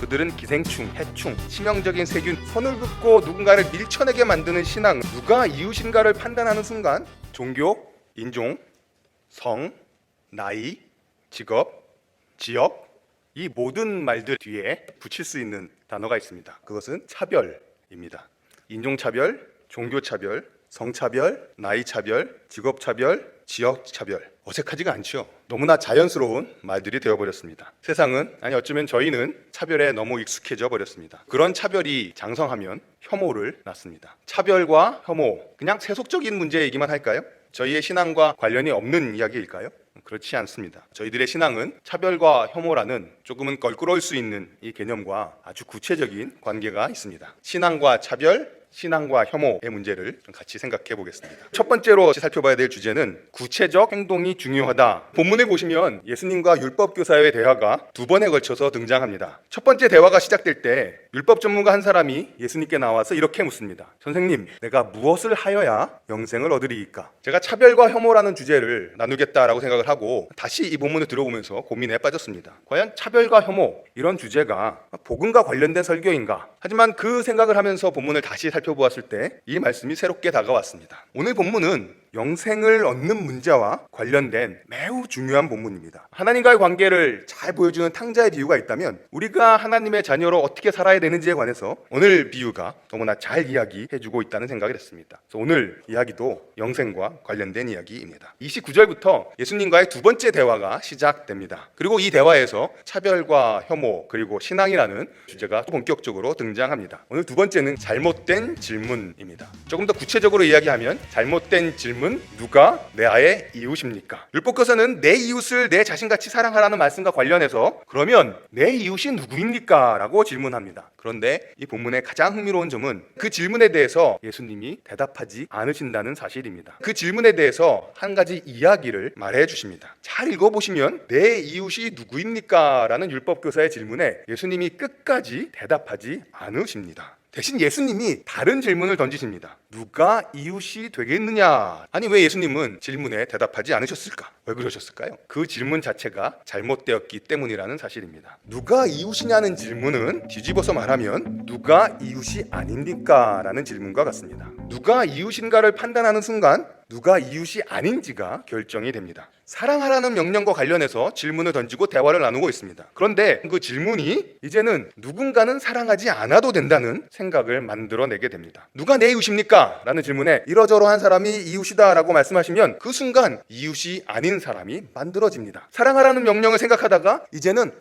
그들은 기생충, 해충, 치명적인 세균, 선을 긋고 누군가를 밀쳐내게 만드는 신앙, 누가 이웃인가를 판단하는 순간 종교, 인종, 성, 나이, 직업, 지역, 이 모든 말들 뒤에 붙일 수 있는 단어가 있습니다. 그것은 차별입니다. 인종차별, 종교차별, 성차별, 나이차별, 직업차별, 지역차별. 어색하지가 않죠. 너무나 자연스러운 말들이 되어버렸습니다. 세상은, 아니 어쩌면 저희는 차별에 너무 익숙해져 버렸습니다. 그런 차별이 장성하면 혐오를 낳습니다. 차별과 혐오, 그냥 세속적인 문제 얘기만 할까요? 저희의 신앙과 관련이 없는 이야기일까요? 그렇지 않습니다. 저희들의 신앙은 차별과 혐오라는 조금은 껄끄러울 수 있는 이 개념과 아주 구체적인 관계가 있습니다. 신앙과 차별, 신앙과 혐오의 문제를 좀 같이 생각해 보겠습니다. 첫 번째로 살펴봐야 될 주제는 구체적 행동이 중요하다. 본문에 보시면 예수님과 율법교사의 대화가 두 번에 걸쳐서 등장합니다. 첫 번째 대화가 시작될 때 율법 전문가 한 사람이 예수님께 나와서 이렇게 묻습니다. 선생님, 내가 무엇을 하여야 영생을 얻으리이까? 제가 차별과 혐오라는 주제를 나누겠다라고 생각을 하고 다시 이 본문을 들어오면서 고민에 빠졌습니다. 과연 차별과 혐오, 이런 주제가 복음과 관련된 설교인가? 하지만 그 생각을 하면서 본문을 다시 살펴보았을 때 이 말씀이 새롭게 다가왔습니다. 오늘 본문은 영생을 얻는 문제와 관련된 매우 중요한 본문입니다. 하나님과의 관계를 잘 보여주는 탕자의 비유가 있다면 우리가 하나님의 자녀로 어떻게 살아야 되는지에 관해서 오늘 비유가 너무나 잘 이야기해주고 있다는 생각이 됐습니다. 그래서 오늘 이야기도 영생과 관련된 이야기입니다. 29절부터 예수님과의 두 번째 대화가 시작됩니다. 그리고 이 대화에서 차별과 혐오 그리고 신앙이라는 주제가 본격적으로 등장합니다. 오늘 두 번째는 잘못된 질문입니다. 조금 더 구체적으로 이야기하면 잘못된 질문, 누가 내 아의 이웃입니까? 율법교사는 내 이웃을 내 자신같이 사랑하라는 말씀과 관련해서 그러면 내 이웃이 누구입니까? 라고 질문합니다. 그런데 이 본문의 가장 흥미로운 점은 그 질문에 대해서 예수님이 대답하지 않으신다는 사실입니다. 그 질문에 대해서 한 가지 이야기를 말해 주십니다. 잘 읽어보시면 내 이웃이 누구입니까? 라는 율법교사의 질문에 예수님이 끝까지 대답하지 않으십니다. 대신 예수님이 다른 질문을 던지십니다. 누가 이웃이 되겠느냐? 아니 왜 예수님은 질문에 대답하지 않으셨을까? 왜 그러셨을까요? 그 질문 자체가 잘못되었기 때문이라는 사실입니다. 누가 이웃이냐는 질문은 뒤집어서 말하면 누가 이웃이 아닙니까? 라는 질문과 같습니다. 누가 이웃인가를 판단하는 순간 누가 이웃이 아닌지가 결정이 됩니다. 사랑하라는 명령과 관련해서 질문을 던지고 대화를 나누고 있습니다. 그런데 그 질문이 이제는 누군가는 사랑하지 않아도 된다는 생각을 만들어내게 됩니다. 누가 내 이웃입니까? 라는 질문에 이러저러한 사람이 이웃이다 라고 말씀하시면 그 순간 이웃이 아닌 사람이 만들어집니다. 사랑하라는 명령을 생각하다가 이제는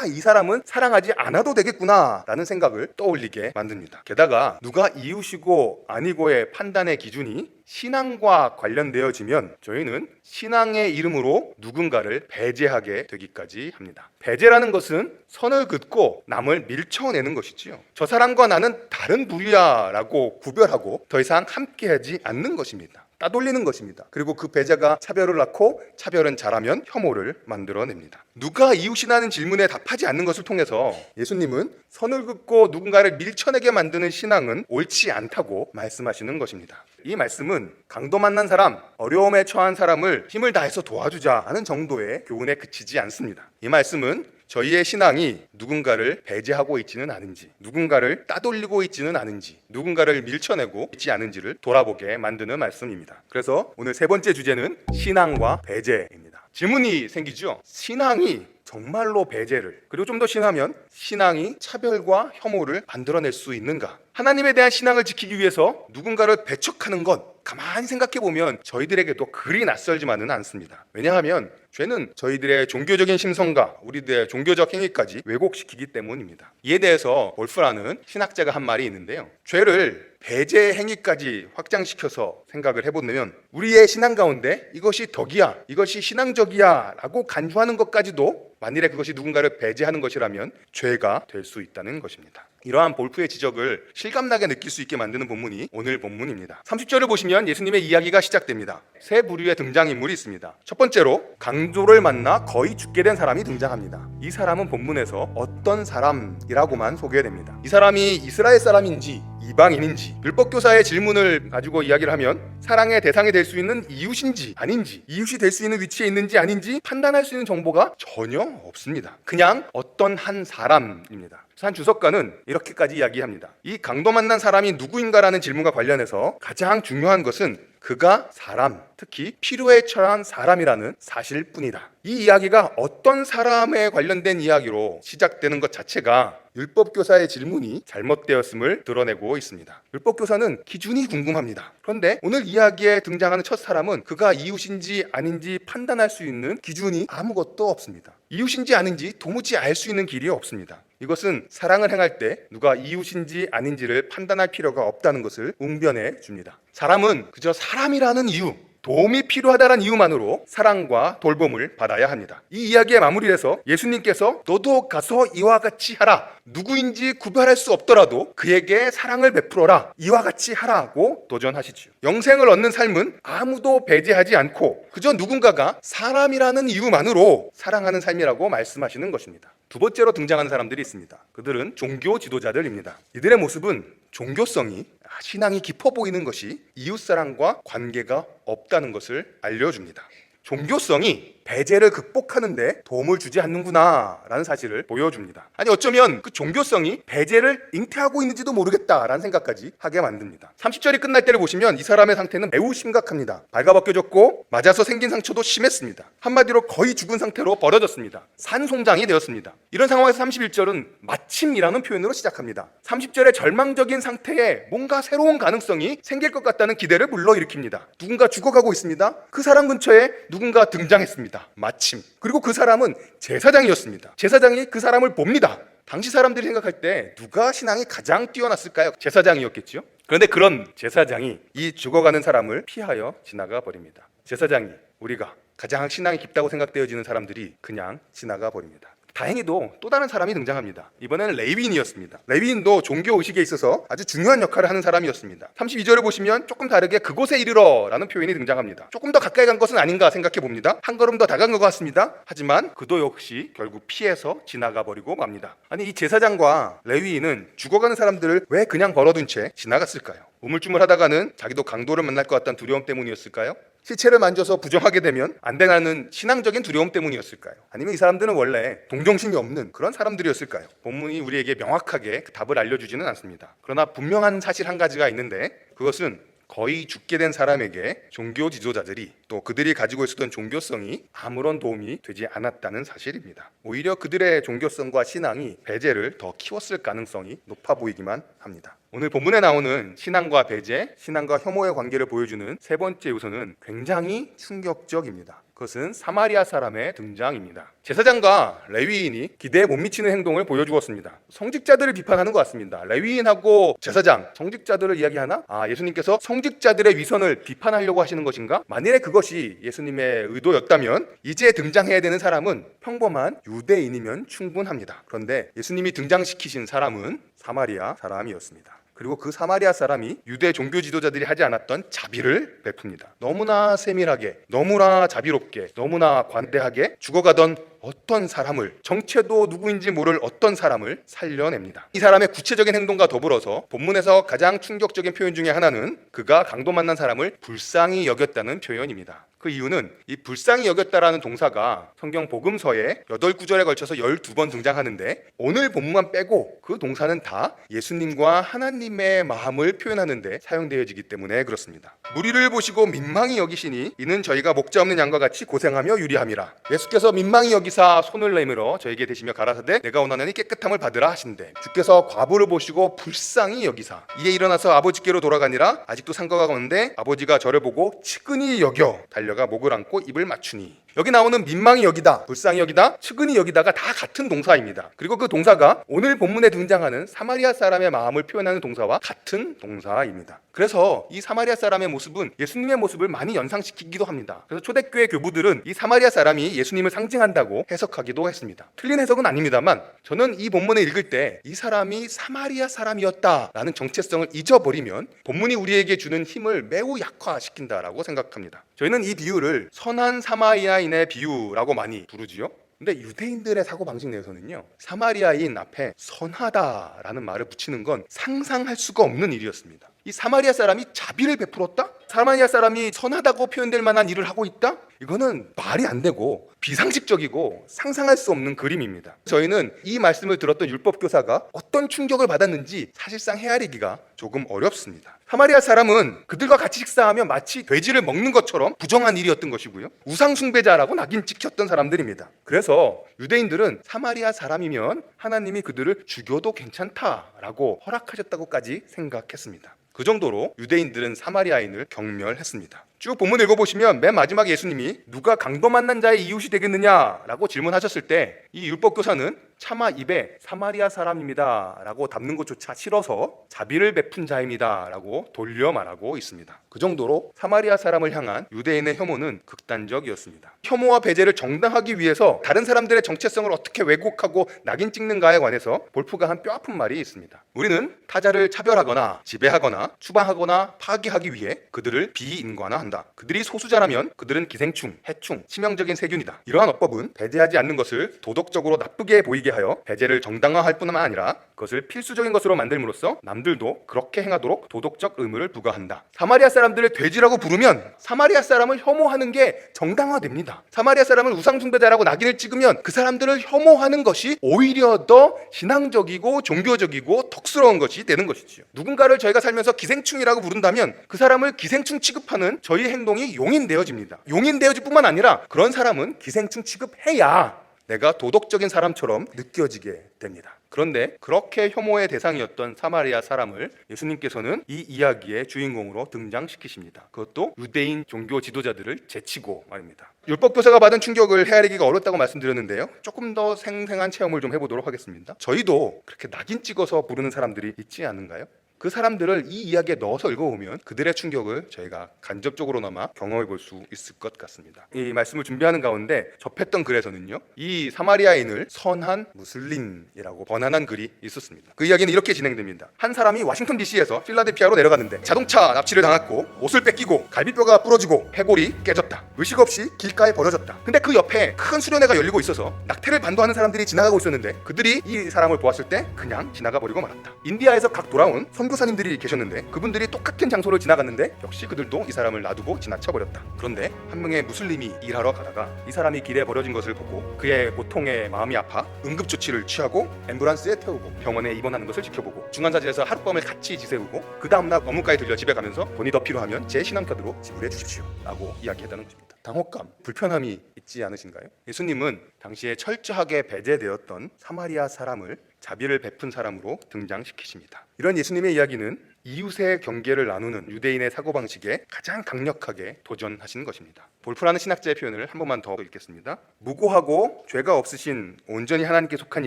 이 사람은 사랑하지 않아도 되겠구나 라는 생각을 떠올리게 만듭니다. 게다가 누가 이웃이고 아니고의 판단의 기준이 신앙과 관련되어지면 저희는 신앙의 이름으로 누군가를 배제하게 되기까지 합니다. 배제라는 것은 선을 긋고 남을 밀쳐내는 것이지요. 저 사람과 나는 다른 부류야 라고 구별하고 더 이상 함께하지 않는 것입니다. 따돌리는 것입니다. 그리고 그 배제가 차별을 낳고 차별은 자라면 혐오를 만들어냅니다. 누가 이웃이라는 질문에 답하지 않는 것을 통해서 예수님은 선을 긋고 누군가를 밀쳐내게 만드는 신앙은 옳지 않다고 말씀하시는 것입니다. 이 말씀은 강도 만난 사람, 어려움에 처한 사람을 힘을 다해서 도와주자 하는 정도의 교훈에 그치지 않습니다. 이 말씀은 저희의 신앙이 누군가를 배제하고 있지는 않은지, 누군가를 따돌리고 있지는 않은지, 누군가를 밀쳐내고 있지 않은지를 돌아보게 만드는 말씀입니다. 그래서 오늘 세 번째 주제는 신앙과 배제입니다. 질문이 생기죠. 신앙이 정말로 배제를, 그리고 좀 더 심하면 신앙이 차별과 혐오를 만들어낼 수 있는가? 하나님에 대한 신앙을 지키기 위해서 누군가를 배척하는 것, 가만히 생각해보면 저희들에게도 그리 낯설지만은 않습니다. 왜냐하면 죄는 저희들의 종교적인 심성과 우리들의 종교적 행위까지 왜곡시키기 때문입니다. 이에 대해서 볼프라는 신학자가 한 말이 있는데요. 죄를 배제 행위까지 확장시켜서 생각을 해보면 우리의 신앙 가운데 이것이 덕이야, 이것이 신앙적이야 라고 간주하는 것까지도 만일에 그것이 누군가를 배제하는 것이라면 죄가 될 수 있다는 것입니다. 이러한 볼프의 지적을 실감나게 느낄 수 있게 만드는 본문이 오늘 본문입니다. 30절을 보시면 예수님의 이야기가 시작됩니다. 세 부류의 등장인물이 있습니다. 첫 번째로 강도를 만나 거의 죽게 된 사람이 등장합니다. 이 사람은 본문에서 어떤 사람이라고만 소개됩니다. 이 사람이 이스라엘 사람인지 이방인인지, 율법교사의 질문을 가지고 이야기를 하면 사랑의 대상이 될 수 있는 이웃인지 아닌지, 이웃이 될 수 있는 위치에 있는지 아닌지 판단할 수 있는 정보가 전혀 없습니다. 그냥 어떤 한 사람입니다. 한 주석가는 이렇게까지 이야기합니다. 이 강도 만난 사람이 누구인가라는 질문과 관련해서 가장 중요한 것은 그가 사람, 특히 필요에 처한 사람이라는 사실뿐이다. 이 이야기가 어떤 사람에 관련된 이야기로 시작되는 것 자체가 율법교사의 질문이 잘못되었음을 드러내고 있습니다. 율법교사는 기준이 궁금합니다. 그런데 오늘 이야기에 등장하는 첫 사람은 그가 이웃인지 아닌지 판단할 수 있는 기준이 아무것도 없습니다. 이웃인지 아닌지 도무지 알 수 있는 길이 없습니다. 이것은 사랑을 행할 때 누가 이웃인지 아닌지를 판단할 필요가 없다는 것을 웅변해 줍니다. 사람은 그저 사람이라는 이유, 도움이 필요하다는 이유만으로 사랑과 돌봄을 받아야 합니다. 이 이야기의 마무리에서 예수님께서 너도 가서 이와 같이 하라, 누구인지 구별할 수 없더라도 그에게 사랑을 베풀어라, 이와 같이 하라고 도전하시지요. 영생을 얻는 삶은 아무도 배제하지 않고 그저 누군가가 사람이라는 이유만으로 사랑하는 삶이라고 말씀하시는 것입니다. 두 번째로 등장하는 사람들이 있습니다. 그들은 종교 지도자들입니다. 이들의 모습은 종교성이, 신앙이 깊어 보이는 것이 이웃사랑과 관계가 없다는 것을 알려줍니다. 종교성이 배제를 극복하는데 도움을 주지 않는구나 라는 사실을 보여줍니다. 아니 어쩌면 그 종교성이 배제를 잉태하고 있는지도 모르겠다라는 생각까지 하게 만듭니다. 30절이 끝날 때를 보시면 이 사람의 상태는 매우 심각합니다. 발가벗겨졌고 맞아서 생긴 상처도 심했습니다. 한마디로 거의 죽은 상태로 버려졌습니다. 산송장이 되었습니다. 이런 상황에서 31절은 마침이라는 표현으로 시작합니다. 30절의 절망적인 상태에 뭔가 새로운 가능성이 생길 것 같다는 기대를 불러일으킵니다. 누군가 죽어가고 있습니다. 그 사람 근처에 누군가 등장했습니다. 마침. 그리고 그 사람은 제사장이었습니다. 제사장이 그 사람을 봅니다. 당시 사람들이 생각할 때 누가 신앙이 가장 뛰어났을까요? 제사장이었겠죠. 그런데 그런 제사장이 이 죽어가는 사람을 피하여 지나가 버립니다. 제사장이, 우리가 가장 신앙이 깊다고 생각되어지는 사람들이 그냥 지나가 버립니다. 다행히도 또 다른 사람이 등장합니다. 이번에는 레위인이었습니다. 레위인도 종교의식에 있어서 아주 중요한 역할을 하는 사람이었습니다. 32절을 보시면 조금 다르게 그곳에 이르러 라는 표현이 등장합니다. 조금 더 가까이 간 것은 아닌가 생각해 봅니다. 한 걸음 더 다가간 것 같습니다. 하지만 그도 역시 결국 피해서 지나가 버리고 맙니다. 아니 이 제사장과 레위인은 죽어가는 사람들을 왜 그냥 벌어둔 채 지나갔을까요? 우물쭈물하다가는 자기도 강도를 만날 것 같다는 두려움 때문이었을까요? 시체를 만져서 부정하게 되면 안 되는 신앙적인 두려움 때문이었을까요? 아니면 이 사람들은 원래 동정심이 없는 그런 사람들이었을까요? 본문이 우리에게 명확하게 그 답을 알려주지는 않습니다. 그러나 분명한 사실 한 가지가 있는데 그것은 거의 죽게 된 사람에게 종교 지도자들이 또 그들이 가지고 있었던 종교성이 아무런 도움이 되지 않았다는 사실입니다. 오히려 그들의 종교성과 신앙이 배제를 더 키웠을 가능성이 높아 보이기만 합니다. 오늘 본문에 나오는 신앙과 배제, 신앙과 혐오의 관계를 보여주는 세 번째 요소는 굉장히 충격적입니다. 그것은 사마리아 사람의 등장입니다. 제사장과 레위인이 기대에 못 미치는 행동을 보여주었습니다. 성직자들을 비판하는 것 같습니다. 레위인하고 제사장, 성직자들을 이야기하나? 예수님께서 성직자들의 위선을 비판하려고 하시는 것인가? 만일에 그것이 예수님의 의도였다면 이제 등장해야 되는 사람은 평범한 유대인이면 충분합니다. 그런데 예수님이 등장시키신 사람은 사마리아 사람이었습니다. 그리고 그 사마리아 사람이 유대 종교 지도자들이 하지 않았던 자비를 베풉니다. 너무나 세밀하게, 너무나 자비롭게, 너무나 관대하게 죽어가던 어떤 사람을, 정체도 누구인지 모를 어떤 사람을 살려냅니다. 이 사람의 구체적인 행동과 더불어서 본문에서 가장 충격적인 표현 중에 하나는 그가 강도 만난 사람을 불쌍히 여겼다는 표현입니다. 그 이유는 이 불쌍히 여겼다라는 동사가 성경 복음서에 8구절에 걸쳐서 12번 등장하는데 오늘 본문만 빼고 그 동사는 다 예수님과 하나님의 마음을 표현하는데 사용되어지기 때문에 그렇습니다. 무리를 보시고 민망히 여기시니 이는 저희가 목자 없는 양과 같이 고생하며 유리함이라. 예수께서 민망히 여기사 손을 내밀어 저에게 대시며 가라사대 내가 원하노니 깨끗함을 받으라 하신대. 주께서 과부를 보시고 불쌍히 여기사 이에 일어나서 아버지께로 돌아가니라. 아직도 상거가 오는데 아버지가 저를 보고 측은히 여겨 달려가 목을 안고 입을 맞추니. 여기 나오는 민망히 여기다, 불쌍히 여기다, 측은히 여기다가 다 같은 동사입니다. 그리고 그 동사가 오늘 본문에 등장하는 사마리아 사람의 마음을 표현하는 동사와 같은 동사입니다. 그래서 이 사마리아 사람의 모습은 예수님의 모습을 많이 연상시키기도 합니다. 그래서 초대교회 교부들은 이 사마리아 사람이 예수님을 상징한다고 해석하기도 했습니다. 틀린 해석은 아닙니다만 저는 이 본문을 읽을 때 이 사람이 사마리아 사람이었다라는 정체성을 잊어버리면 본문이 우리에게 주는 힘을 매우 약화시킨다라고 생각합니다. 저희는 이 비유를 선한 사마리아인의 비유라고 많이 부르지요. 근데 유대인들의 사고방식 내에서는요, 사마리아인 앞에 선하다라는 말을 붙이는 건 상상할 수가 없는 일이었습니다. 이 사마리아 사람이 자비를 베풀었다? 사마리아 사람이 선하다고 표현될 만한 일을 하고 있다? 이거는 말이 안 되고 비상식적이고 상상할 수 없는 그림입니다. 저희는 이 말씀을 들었던 율법 교사가 어떤 충격을 받았는지 사실상 헤아리기가 조금 어렵습니다. 사마리아 사람은 그들과 같이 식사하며 마치 돼지를 먹는 것처럼 부정한 일이었던 것이고요, 우상 숭배자라고 낙인 찍혔던 사람들입니다. 그래서 유대인들은 사마리아 사람이면 하나님이 그들을 죽여도 괜찮다라고 허락하셨다고까지 생각했습니다. 그 정도로 유대인들은 사마리아인을 경멸했습니다. 쭉 본문 읽어보시면 맨 마지막에 예수님이 누가 강도 만난 자의 이웃이 되겠느냐라고 질문하셨을 때 이 율법교사는 차마 입에 사마리아 사람입니다 라고 답는 것조차 싫어서 자비를 베푼 자입니다 라고 돌려 말하고 있습니다. 그 정도로 사마리아 사람을 향한 유대인의 혐오는 극단적이었습니다. 혐오와 배제를 정당하기 위해서 다른 사람들의 정체성을 어떻게 왜곡하고 낙인 찍는가에 관해서 볼프가 한 뼈아픈 말이 있습니다. 우리는 타자를 차별하거나 지배하거나 추방하거나 파괴하기 위해 그들을 비인간화한다. 그들이 소수자라면 그들은 기생충, 해충, 치명적인 세균이다. 이러한 어법은 배제하지 않는 것을 도덕적으로 나쁘게 보이게 하여 배제를 정당화할 뿐만 아니라 그것을 필수적인 것으로 만들므로써 남들도 그렇게 행하도록 도덕적 의무를 부과한다. 사마리아 사람들을 돼지라고 부르면 사마리아 사람을 혐오하는 게 정당화됩니다. 사마리아 사람을 우상숭배자라고 낙인을 찍으면 그 사람들을 혐오하는 것이 오히려 더 신앙적이고 종교적이고 덕스러운 것이 되는 것이지요. 누군가를 저희가 살면서 기생충이라고 부른다면 그 사람을 기생충 취급하는 저희의 행동이 용인되어집니다. 용인되어질 뿐만 아니라 그런 사람은 기생충 취급해야 내가 도덕적인 사람처럼 느껴지게 됩니다. 그런데 그렇게 혐오의 대상이었던 사마리아 사람을 예수님께서는 이 이야기의 주인공으로 등장시키십니다. 그것도 유대인 종교 지도자들을 제치고 말입니다. 율법교사가 받은 충격을 헤아리기가 어렵다고 말씀드렸는데요, 조금 더 생생한 체험을 좀 해보도록 하겠습니다. 저희도 그렇게 낙인 찍어서 부르는 사람들이 있지 않은가요? 그 사람들을 이 이야기에 넣어서 읽어보면 그들의 충격을 저희가 간접적으로나마 경험해 볼 수 있을 것 같습니다. 이 말씀을 준비하는 가운데 접했던 글에서는요, 이 사마리아인을 선한 무슬림이라고 번안한 글이 있었습니다. 그 이야기는 이렇게 진행됩니다. 한 사람이 워싱턴 DC에서 필라델피아로 내려가는데 자동차 납치를 당했고 옷을 뺏기고 갈비뼈가 부러지고 해골이 깨졌다. 의식 없이 길가에 버려졌다. 근데 그 옆에 큰 수련회가 열리고 있어서 낙태를 반대하는 사람들이 지나가고 있었는데 그들이 이 사람을 보았을 때 그냥 지나가 버리고 말았다. 인디아에서 각 돌아온 선교사님들이 계셨는데 그분들이 똑같은 장소를 지나갔는데 역시 그들도 이 사람을 놔두고 지나쳐버렸다. 그런데 한 명의 무슬림이 일하러 가다가 이 사람이 길에 버려진 것을 보고 그의 고통에 마음이 아파 응급조치를 취하고 앰뷸런스에 태우고 병원에 입원하는 것을 지켜보고 중환자실에서 하룻밤을 같이 지새우고 그 다음날 업무까지 들려 집에 가면서 돈이 더 필요하면 제 신한카드로 지불해 주십시오 라고 이야기했다는 것입니다. 당혹감, 불편함이 있지 않으신가요? 예수님은 당시에 철저하게 배제되었던 사마리아 사람을 자비를 베푼 사람으로 등장시키십니다. 이런 예수님의 이야기는 이웃의 경계를 나누는 유대인의 사고방식에 가장 강력하게 도전하시는 것입니다. 볼프라는 신학자의 표현을 한 번만 더 읽겠습니다. 무고하고 죄가 없으신 온전히 하나님께 속한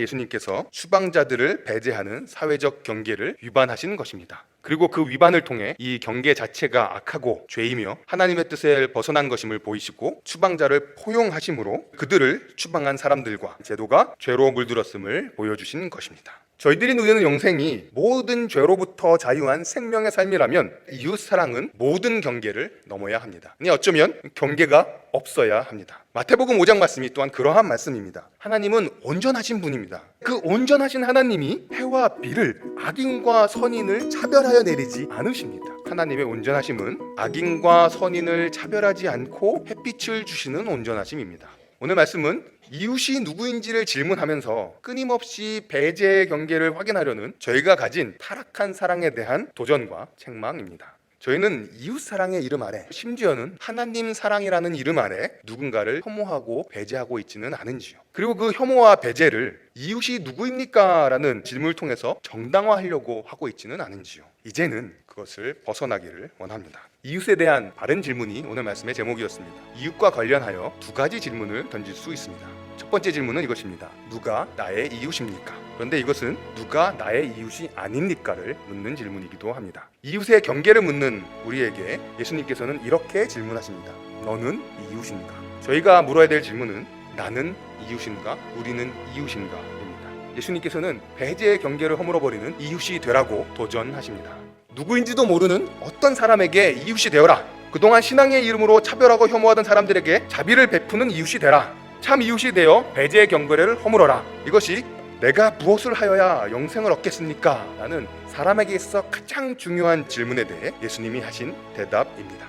예수님께서 추방자들을 배제하는 사회적 경계를 위반하시는 것입니다. 그리고 그 위반을 통해 이 경계 자체가 악하고 죄이며 하나님의 뜻을 벗어난 것임을 보이시고 추방자를 포용하심으로 그들을 추방한 사람들과 제도가 죄로 물들었음을 보여주신 것입니다. 저희들이 누리는 영생이 모든 죄로부터 자유한 생명의 삶이라면 이웃 사랑은 모든 경계를 넘어야 합니다. 아니 어쩌면 경계가 없어야 합니다. 마태복음 5장 말씀이 또한 그러한 말씀입니다. 하나님은 온전하신 분입니다. 그 온전하신 하나님이 해와 비를, 악인과 선인을 차별하여 내리지 않으십니다. 하나님의 온전하심은 악인과 선인을 차별하지 않고 햇빛을 주시는 온전하심입니다. 오늘 말씀은 이웃이 누구인지를 질문하면서 끊임없이 배제의 경계를 확인하려는 저희가 가진 타락한 사랑에 대한 도전과 책망입니다. 저희는 이웃 사랑의 이름 아래, 심지어는 하나님 사랑이라는 이름 아래 누군가를 혐오하고 배제하고 있지는 않은지요. 그리고 그 혐오와 배제를 이웃이 누구입니까? 라는 질문을 통해서 정당화하려고 하고 있지는 않은지요. 이제는 그것을 벗어나기를 원합니다. 이웃에 대한 바른 질문이 오늘 말씀의 제목이었습니다. 이웃과 관련하여 두 가지 질문을 던질 수 있습니다. 첫 번째 질문은 이것입니다. 누가 나의 이웃입니까? 그런데 이것은 누가 나의 이웃이 아닙니까를 묻는 질문이기도 합니다. 이웃의 경계를 묻는 우리에게 예수님께서는 이렇게 질문하십니다. 너는 이웃인가? 저희가 물어야 될 질문은 나는 이웃인가? 우리는 이웃인가? 입니다. 예수님께서는 배제의 경계를 허물어버리는 이웃이 되라고 도전하십니다. 누구인지도 모르는 어떤 사람에게 이웃이 되어라. 그동안 신앙의 이름으로 차별하고 혐오하던 사람들에게 자비를 베푸는 이웃이 되라. 참 이웃이 되어 배제의 경계를 허물어라. 이것이 내가 무엇을 하여야 영생을 얻겠습니까? 라는 사람에게 있어 가장 중요한 질문에 대해 예수님이 하신 대답입니다.